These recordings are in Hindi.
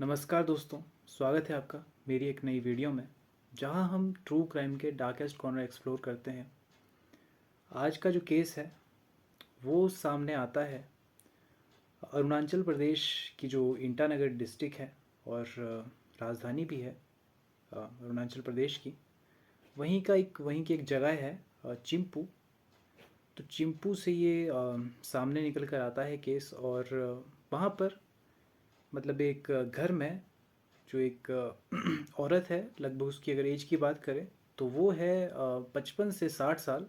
नमस्कार दोस्तों, स्वागत है आपका मेरी एक नई वीडियो में जहां हम ट्रू क्राइम के डार्केस्ट कॉर्नर एक्सप्लोर करते हैं। आज का जो केस है वो सामने आता है अरुणाचल प्रदेश की जो ईटानगर डिस्ट्रिक्ट है और राजधानी भी है अरुणाचल प्रदेश की। वहीं की एक जगह है चिंपू। तो चिंपू से ये सामने निकल कर आता है केस और वहाँ पर मतलब एक घर में जो एक औरत है, लगभग उसकी अगर एज की बात करें तो वो है 55 से 60 साल।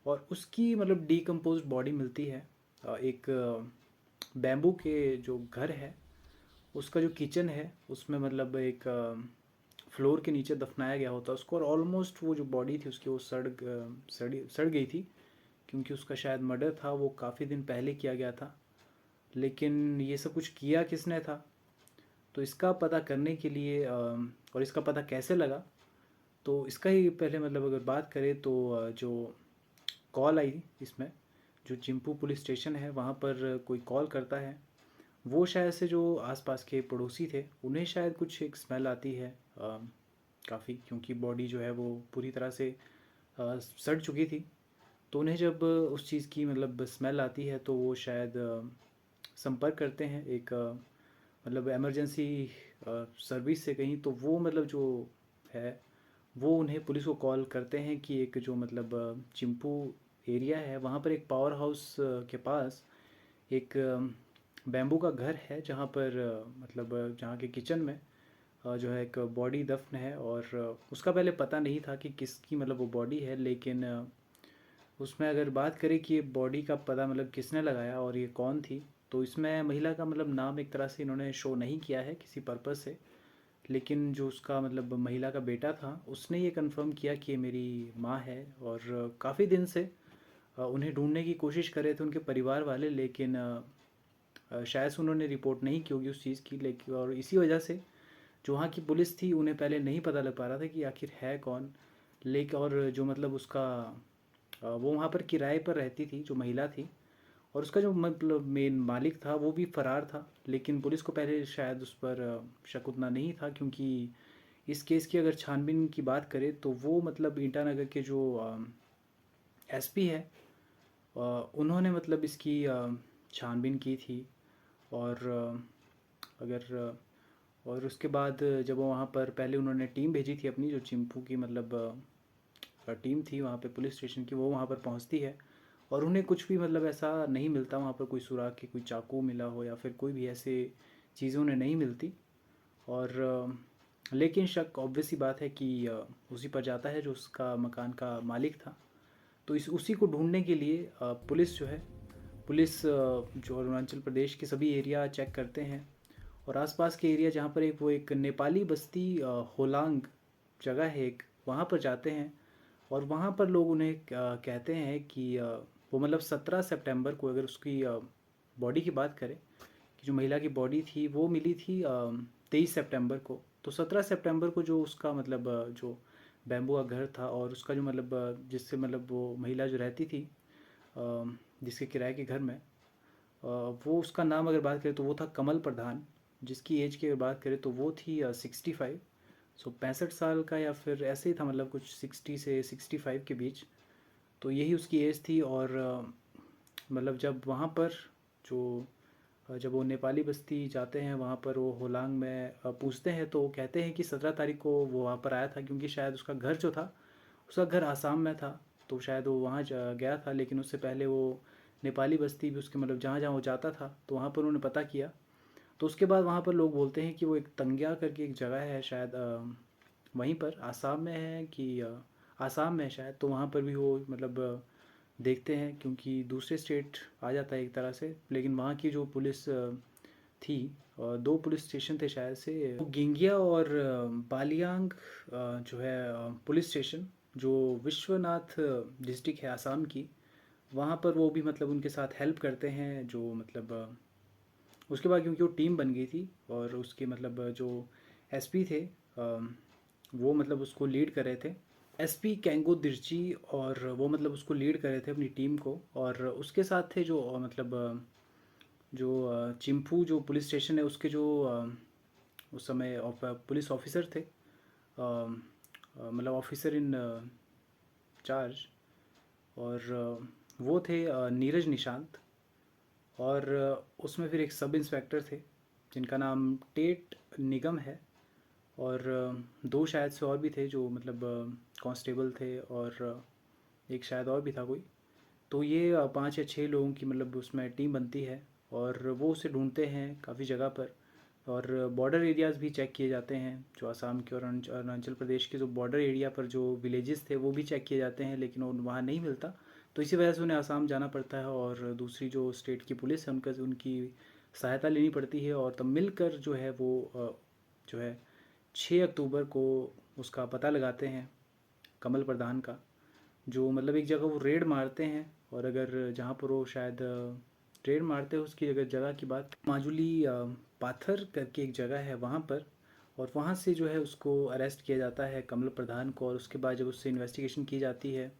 और उसकी मतलब डीकम्पोज बॉडी मिलती है एक बैम्बू के जो घर है उसका जो किचन है उसमें मतलब एक फ्लोर के नीचे दफनाया गया होता है उसको। और ऑलमोस्ट वो जो बॉडी थी उसकी वो सड़ गई थी, क्योंकि उसका शायद मर्डर था वो काफ़ी दिन पहले किया गया था। लेकिन ये सब कुछ किया किसने था, तो इसका पता करने के लिए और इसका पता कैसे लगा, तो इसका ही पहले मतलब अगर बात करें तो जो कॉल आई इसमें, जो चिंपू पुलिस स्टेशन है वहाँ पर कोई कॉल करता है। वो शायद से जो आसपास के पड़ोसी थे उन्हें शायद कुछ एक स्मेल आती है काफ़ी, क्योंकि बॉडी जो है वो पूरी तरह से सड़ चुकी थी। तो उन्हें जब उस चीज़ की मतलब स्मेल आती है तो वो शायद संपर्क करते हैं एक मतलब इमरजेंसी सर्विस से कहीं। तो वो मतलब जो है वो उन्हें पुलिस को कॉल करते हैं कि एक जो मतलब चिंपू एरिया है वहाँ पर एक पावर हाउस के पास एक बैम्बू का घर है जहाँ पर मतलब जहाँ के किचन में जो है एक बॉडी दफन है। और उसका पहले पता नहीं था कि किसकी मतलब वो बॉडी है। लेकिन उसमें अगर बात करें कि ये बॉडी का पता मतलब किसने लगाया और ये कौन थी, तो इसमें महिला का मतलब नाम एक तरह से इन्होंने शो नहीं किया है किसी पर्पज़ से। लेकिन जो उसका मतलब महिला का बेटा था उसने ये कंफर्म किया कि ये मेरी माँ है। और काफ़ी दिन से उन्हें ढूंढने की कोशिश कर रहे थे उनके परिवार वाले, लेकिन शायद से उन्होंने रिपोर्ट नहीं की होगी उस चीज़ की। लेकिन और इसी वजह से जो वहाँ की पुलिस थी उन्हें पहले नहीं पता लग पा रहा था कि आखिर है कौन। लेकिन और जो मतलब उसका वो वहाँ पर किराए पर रहती थी जो महिला थी, और उसका जो मतलब मेन मालिक था वो भी फरार था। लेकिन पुलिस को पहले शायद उस पर शक उतना नहीं था, क्योंकि इस केस की अगर छानबीन की बात करें तो वो मतलब ईटानगर के जो एसपी है उन्होंने मतलब इसकी छानबीन की थी। और अगर और उसके बाद जब वो वहाँ पर पहले उन्होंने टीम भेजी थी अपनी, जो चिंपू की मतलब टीम थी वहाँ पे पुलिस स्टेशन की, वो वहाँ पर पहुँचती है। और उन्हें कुछ भी मतलब ऐसा नहीं मिलता वहाँ पर, कोई सुराग की कोई चाकू मिला हो या फिर कोई भी ऐसे चीज़ें उन्हें नहीं मिलती। और लेकिन शक ऑब्वियस सी बात है कि उसी पर जाता है जो उसका मकान का मालिक था। तो इस उसी को ढूंढने के लिए पुलिस जो है, पुलिस जो अरुणाचल प्रदेश के सभी एरिया चेक करते हैं। और आसपास के एरिया जहाँ पर एक नेपाली बस्ती होलांग जगह है एक, वहाँ पर जाते हैं। और वहाँ पर लोग उन्हें कहते हैं कि वो मतलब 17 सितंबर को, अगर उसकी बॉडी की बात करें कि जो महिला की बॉडी थी वो मिली थी 23 सितंबर को। तो 17 सितंबर को जो उसका मतलब जो बैम्बू का घर था और उसका जो मतलब जिससे मतलब वो महिला जो रहती थी जिसके किराए के घर में, वो उसका नाम अगर बात करें तो वो था कमल प्रधान। जिसकी एज की अगर बात करें तो वो थी 65। सो 65 साल का या फिर ऐसे ही था, मतलब कुछ 60 से 65 के बीच। तो यही उसकी एज थी। और मतलब जब वहाँ पर जो जब वो नेपाली बस्ती जाते हैं वहाँ पर वो होलांग में पूछते हैं तो वो कहते हैं कि 17 तारीख को वो वहाँ पर आया था, क्योंकि शायद उसका घर जो था उसका घर आसाम में था। तो शायद वो वहाँ गया था, लेकिन उससे पहले वो नेपाली बस्ती भी उसके मतलब जहाँ जहाँ वो जाता था तो वहाँ पर उन्होंने पता किया। तो उसके बाद वहाँ पर लोग बोलते हैं कि वो एक तंग्या करके एक जगह है शायद वहीं पर आसाम में है कि आसाम में है शायद। तो वहाँ पर भी वो मतलब देखते हैं, क्योंकि दूसरे स्टेट आ जाता है एक तरह से। लेकिन वहाँ की जो पुलिस थी, दो पुलिस स्टेशन थे शायद से, गिंगिया और बालियांग जो है पुलिस स्टेशन, जो विश्वनाथ डिस्ट्रिक्ट है आसाम की, वहाँ पर वो भी मतलब उनके साथ हेल्प करते हैं। जो मतलब उसके बाद क्योंकि वो टीम बन गई थी और उसके मतलब जो एसपी थे वो मतलब उसको लीड कर रहे थे, एसपी कैंगो दिर्ची। और वो मतलब उसको लीड कर रहे थे अपनी टीम को। और उसके साथ थे जो मतलब जो चिंपू जो पुलिस स्टेशन है उसके जो उस समय पुलिस ऑफिसर थे, मतलब ऑफिसर इन चार्ज। और वो थे नीरज निशांत। और उसमें फिर एक सब इंस्पेक्टर थे जिनका नाम टेट निगम है। और दो शायद से और भी थे जो मतलब कांस्टेबल थे, और एक शायद और भी था कोई। तो ये 5 या 6 लोगों की मतलब उसमें टीम बनती है, और वो उसे ढूंढते हैं काफ़ी जगह पर। और बॉर्डर एरियाज़ भी चेक किए जाते हैं, जो असम के और अरुणाचल प्रदेश के जो बॉर्डर एरिया पर जो विलेजेस थे वो भी चेक किए जाते हैं, लेकिन वो वहाँ नहीं मिलता। तो इसी वजह से उन्हें असम जाना पड़ता है, और दूसरी जो स्टेट की पुलिस है उनकी सहायता लेनी पड़ती है। और तब मिलकर जो है वो जो है 6 अक्टूबर को उसका पता लगाते हैं, कमल प्रधान का। जो मतलब एक जगह वो रेड मारते हैं, और अगर जहाँ पर वो शायद रेड मारते हैं उसकी अगर जगह की बात, माजुली पाथर करके एक जगह है वहाँ पर। और वहाँ से जो है उसको अरेस्ट किया जाता है कमल प्रधान को। और उसके बाद जब उससे इन्वेस्टिगेशन की जाती है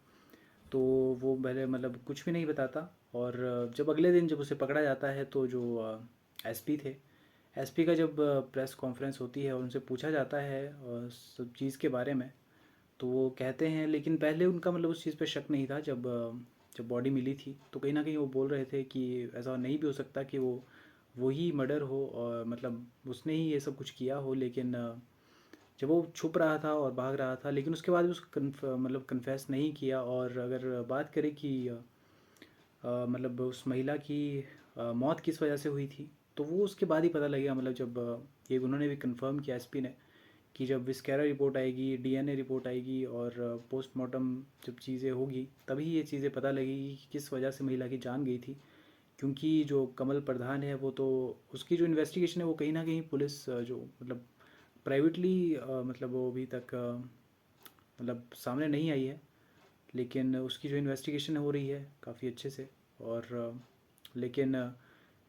तो वो पहले मतलब कुछ भी नहीं बताता। और जब अगले दिन जब उसे पकड़ा जाता है तो जो एसपी थे, एसपी का जब प्रेस कॉन्फ्रेंस होती है और उनसे पूछा जाता है सब चीज़ के बारे में, तो वो कहते हैं, लेकिन पहले उनका मतलब उस चीज़ पे शक नहीं था। जब बॉडी मिली थी तो कहीं ना कहीं वो बोल रहे थे कि ऐसा नहीं भी हो सकता कि वो वही मर्डर हो, और मतलब उसने ही ये सब कुछ किया हो। लेकिन जब वो छुप रहा था और भाग रहा था, लेकिन उसके बाद भी उसको मतलब कन्फेस नहीं किया। और अगर बात करें कि मतलब उस महिला की मौत किस वजह से हुई थी, तो वो उसके बाद ही पता लगेगा। मतलब जब ये उन्होंने भी कंफर्म किया एसपी ने कि जब विस्केरा रिपोर्ट आएगी, डीएनए रिपोर्ट आएगी और पोस्टमार्टम जब चीज़ें होगी, तभी ये चीज़ें पता लगेगी कि किस वजह से महिला की जान गई थी। क्योंकि जो कमल प्रधान है वो तो, उसकी जो इन्वेस्टिगेशन है वो कहीं ना कहीं पुलिस जो मतलब प्राइवेटली मतलब वो अभी तक मतलब सामने नहीं आई है। लेकिन उसकी जो इन्वेस्टिगेशन हो रही है काफ़ी अच्छे से। और लेकिन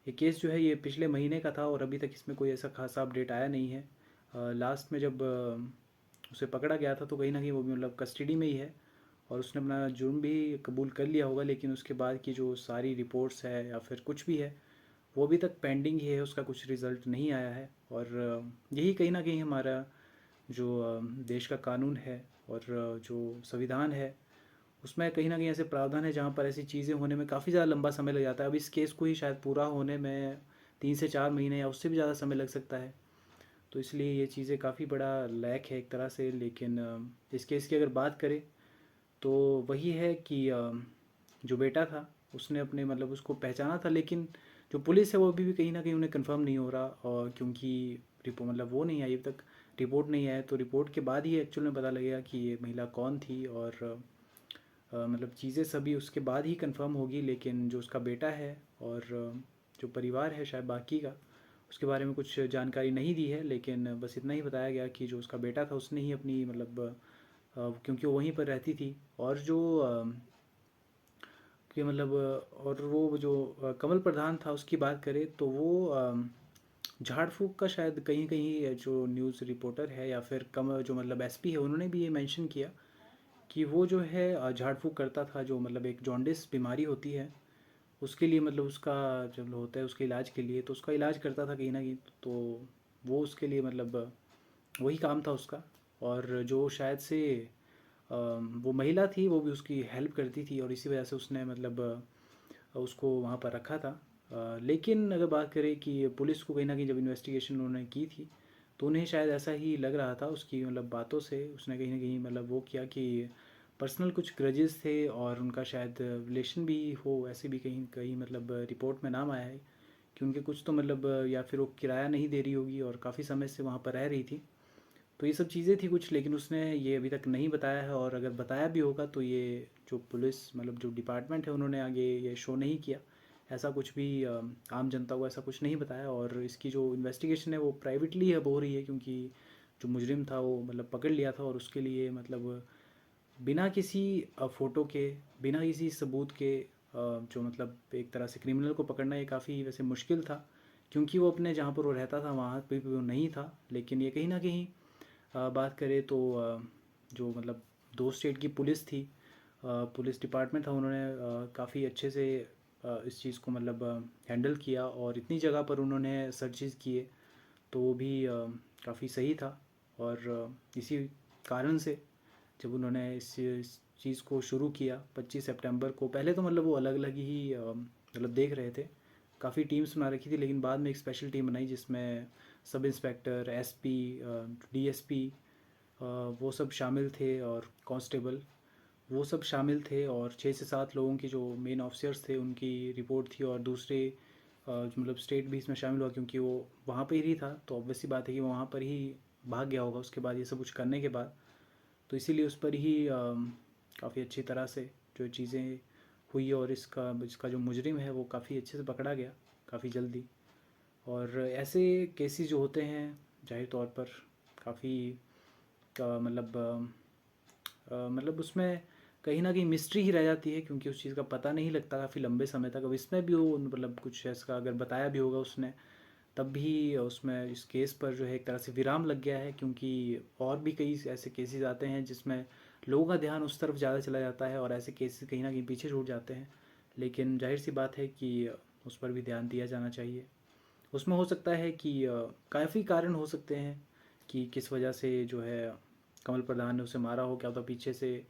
ये केस जो है ये पिछले महीने का था, और अभी तक इसमें कोई ऐसा खासा अपडेट आया नहीं है। लास्ट में जब उसे पकड़ा गया था तो कहीं ना कहीं वो भी मतलब कस्टडी में ही है, और उसने अपना जुर्म भी कबूल कर लिया होगा। लेकिन उसके बाद की जो सारी रिपोर्ट्स है या फिर कुछ भी है वो अभी तक पेंडिंग ही है, उसका कुछ रिज़ल्ट नहीं आया है। और यही कहीं ना कहीं हमारा जो देश का कानून है और जो संविधान है उसमें कहीं ना कहीं ऐसे प्रावधान है जहाँ पर ऐसी चीज़ें होने में काफ़ी ज़्यादा लंबा समय लग जाता है। अब इस केस को ही शायद पूरा होने में 3 से 4 महीने या उससे भी ज़्यादा समय लग सकता है। तो इसलिए ये चीज़ें काफ़ी बड़ा लैक है एक तरह से। लेकिन इस केस की अगर बात करें तो वही है कि जो बेटा था उसने अपने मतलब उसको पहचाना था, लेकिन जो पुलिस है वो अभी भी कहीं ना कहीं उन्हें कंफर्म नहीं हो रहा। और क्योंकि रिपोर्ट मतलब वो नहीं आई अभी तक, रिपोर्ट नहीं आया, तो रिपोर्ट के बाद ही एक्चुअल में पता लगेगा कि ये महिला कौन थी। और मतलब चीज़ें सभी उसके बाद ही कंफर्म होगी। लेकिन जो उसका बेटा है और जो परिवार है शायद बाकी का, उसके बारे में कुछ जानकारी नहीं दी है। लेकिन बस इतना ही बताया गया कि जो उसका बेटा था उसने ही अपनी मतलब क्योंकि वो वहीं पर रहती थी। और जो कि मतलब और वो जो कमल प्रधान था उसकी बात करें तो वो झाड़ फूक का शायद कहीं कहीं जो न्यूज़ रिपोर्टर है या फिर कम जो मतलब एसपी है उन्होंने भी ये मेंशन किया कि वो जो है झाड़ फूक करता था। जो मतलब एक जॉन्डिस बीमारी होती है उसके लिए, मतलब उसका जब होता है उसके इलाज के लिए, तो उसका इलाज करता था कहीं ना कहीं। तो वो उसके लिए मतलब वही काम था उसका। और जो शायद से वो महिला थी वो भी उसकी हेल्प करती थी, और इसी वजह से उसने मतलब उसको वहाँ पर रखा था। लेकिन अगर बात करें कि पुलिस को कहीं ना कहीं जब इन्वेस्टिगेशन उन्होंने की थी तो उन्हें शायद ऐसा ही लग रहा था उसकी मतलब बातों से। उसने कहीं ना कहीं मतलब वो किया कि पर्सनल कुछ ग्रजेस थे और उनका शायद रिलेशन भी हो, ऐसे भी कहीं कहीं मतलब रिपोर्ट में नाम आया है कि उनके कुछ तो मतलब या फिर वो किराया नहीं दे रही होगी और काफ़ी समय से वहाँ पर रह रही थी। तो ये सब चीज़ें थी कुछ, लेकिन उसने ये अभी तक नहीं बताया है। और अगर बताया भी होगा तो ये जो पुलिस मतलब जो डिपार्टमेंट है उन्होंने आगे ये शो नहीं किया। ऐसा कुछ भी आम जनता को ऐसा कुछ नहीं बताया। और इसकी जो इन्वेस्टिगेशन है वो प्राइवेटली अब हो रही है, क्योंकि जो मुजरिम था वो मतलब पकड़ लिया था, और उसके लिए मतलब बिना किसी फ़ोटो के, बिना किसी सबूत के जो मतलब एक तरह से क्रिमिनल को पकड़ना ये काफ़ी वैसे मुश्किल था, क्योंकि वो अपने जहाँ पर वो रहता था वहाँ पे भी वो नहीं था। लेकिन ये कहीं ना कहीं बात करें तो जो मतलब दो स्टेट की पुलिस थी, पुलिस डिपार्टमेंट था, उन्होंने काफ़ी अच्छे से इस चीज़ को मतलब हैंडल किया, और इतनी जगह पर उन्होंने सर्चेज़ किए। तो वो भी काफ़ी सही था। और इसी कारण से जब उन्होंने इस चीज़ को शुरू किया 25 सितंबर को, पहले तो मतलब वो अलग अलग ही मतलब देख रहे थे, काफ़ी टीम्स बना रखी थी, लेकिन बाद में एक स्पेशल टीम बनाई जिसमें सब इंस्पेक्टर, एसपी, डीएसपी, वो सब शामिल थे, और कांस्टेबल वो सब शामिल थे, और 6 से 7 लोगों की जो मेन ऑफिसर्स थे उनकी रिपोर्ट थी, और दूसरे जो मतलब स्टेट भी इसमें शामिल हुआ, क्योंकि वो वहाँ पर ही था, तो ऑब्वियस सी बात है कि वो वहाँ पर ही भाग गया होगा उसके बाद, ये सब कुछ करने के बाद। तो इसीलिए उस पर ही काफ़ी अच्छी तरह से जो चीज़ें हुई, और इसका इसका जो मुजरिम है वो काफ़ी अच्छे से पकड़ा गया काफ़ी जल्दी। और ऐसे केसेस जो होते हैं जाहिर तौर पर काफ़ी मतलब उसमें कहीं ना कहीं मिस्ट्री ही रह जाती है, क्योंकि उस चीज़ का पता नहीं लगता काफ़ी लंबे समय तक। अब इसमें भी वो मतलब कुछ ऐसा अगर बताया भी होगा उसने, तब भी उसमें इस केस पर जो है एक तरह से विराम लग गया है, क्योंकि और भी कई ऐसे केसेस आते हैं जिसमें लोगों का ध्यान उस तरफ ज़्यादा चला जाता है, और ऐसे केसेस कहीं ना कहीं पीछे छूट जाते हैं। लेकिन जाहिर सी बात है कि उस पर भी ध्यान दिया जाना चाहिए। उसमें हो सकता है कि काफ़ी कारण हो सकते हैं कि किस वजह से जो है कमल प्रधान ने उसे मारा हो, क्या होता पीछे से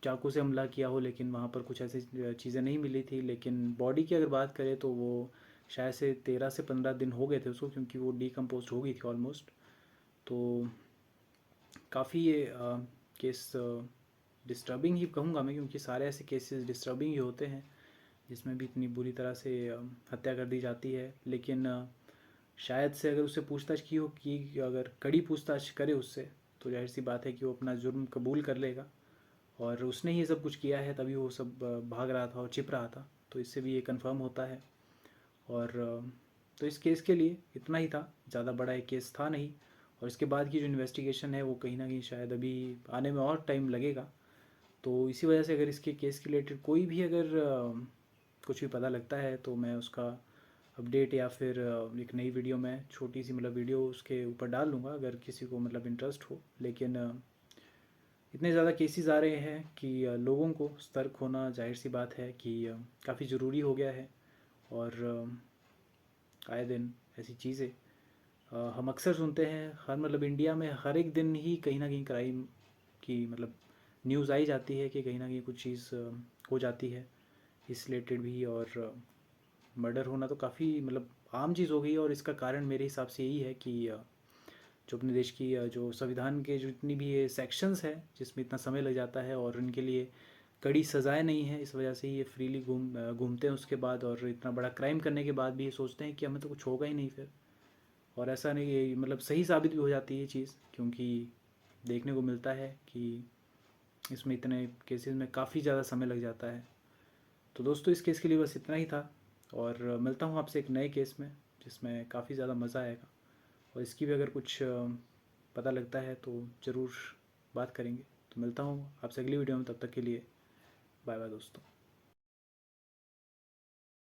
चाकू से हमला किया हो, लेकिन वहाँ पर कुछ ऐसी चीज़ें नहीं मिली थी। लेकिन बॉडी की अगर बात करें तो वो शायद से 13 से 15 दिन हो गए थे उसको, क्योंकि वो डीकम्पोज हो गई थी ऑलमोस्ट। तो काफ़ी ये केस डिस्टर्बिंग ही कहूँगा मैं, क्योंकि सारे ऐसे केसेस डिस्टर्बिंग ही होते हैं जिसमें भी इतनी बुरी तरह से हत्या कर दी जाती है। लेकिन शायद से अगर उससे पूछताछ की हो, कि अगर कड़ी पूछताछ करे उससे, तो जाहिर सी बात है कि वो अपना जुर्म कबूल कर लेगा, और उसने ही ये सब कुछ किया है, तभी वो सब भाग रहा था और छिप रहा था। तो इससे भी ये कंफर्म होता है। और तो इस केस के लिए इतना ही था, ज़्यादा बड़ा एक केस था नहीं। और इसके बाद की जो इन्वेस्टिगेशन है वो कहीं ना कहीं शायद अभी आने में और टाइम लगेगा। तो इसी वजह से अगर इसके केस के रिलेटेड कोई भी अगर कुछ भी पता लगता है, तो मैं उसका अपडेट या फिर एक नई वीडियो में छोटी सी मतलब वीडियो उसके ऊपर डाल दूँगा, अगर किसी को मतलब इंटरेस्ट हो। लेकिन इतने ज़्यादा केसेस आ रहे हैं कि लोगों को सतर्क होना जाहिर सी बात है कि काफ़ी ज़रूरी हो गया है। और आए दिन ऐसी चीज़ें हम अक्सर सुनते हैं, हर मतलब इंडिया में हर एक दिन ही कहीं ना कहीं क्राइम की मतलब न्यूज़ आई जाती है कि कहीं ना कहीं कुछ चीज़ हो जाती है इस रिलेटेड भी। और मर्डर होना तो काफ़ी मतलब आम चीज़ हो गई है, और इसका कारण मेरे हिसाब से यही है कि जो अपने देश की जो संविधान के जो जितनी भी ये सेक्शंस है जिसमें इतना समय लग जाता है, और इनके लिए कड़ी सज़ाएं नहीं है, इस वजह से ही ये फ्रीली घूमते हैं उसके बाद, और इतना बड़ा क्राइम करने के बाद भी ये सोचते हैं कि हमें तो कुछ होगा ही नहीं फिर। और ऐसा नहीं, ये मतलब सही साबित भी हो जाती है ये चीज़, क्योंकि देखने को मिलता है कि इसमें इतने केसेस में काफ़ी ज़्यादा समय लग जाता है। तो दोस्तों इस केस के लिए बस इतना ही था, और मिलता हूँ आपसे एक नए केस में जिसमें काफ़ी ज़्यादा मज़ा आएगा। और इसकी भी अगर कुछ पता लगता है तो ज़रूर बात करेंगे। तो मिलता हूँ आपसे अगली वीडियो में, तब तक के लिए बाय बाय दोस्तों।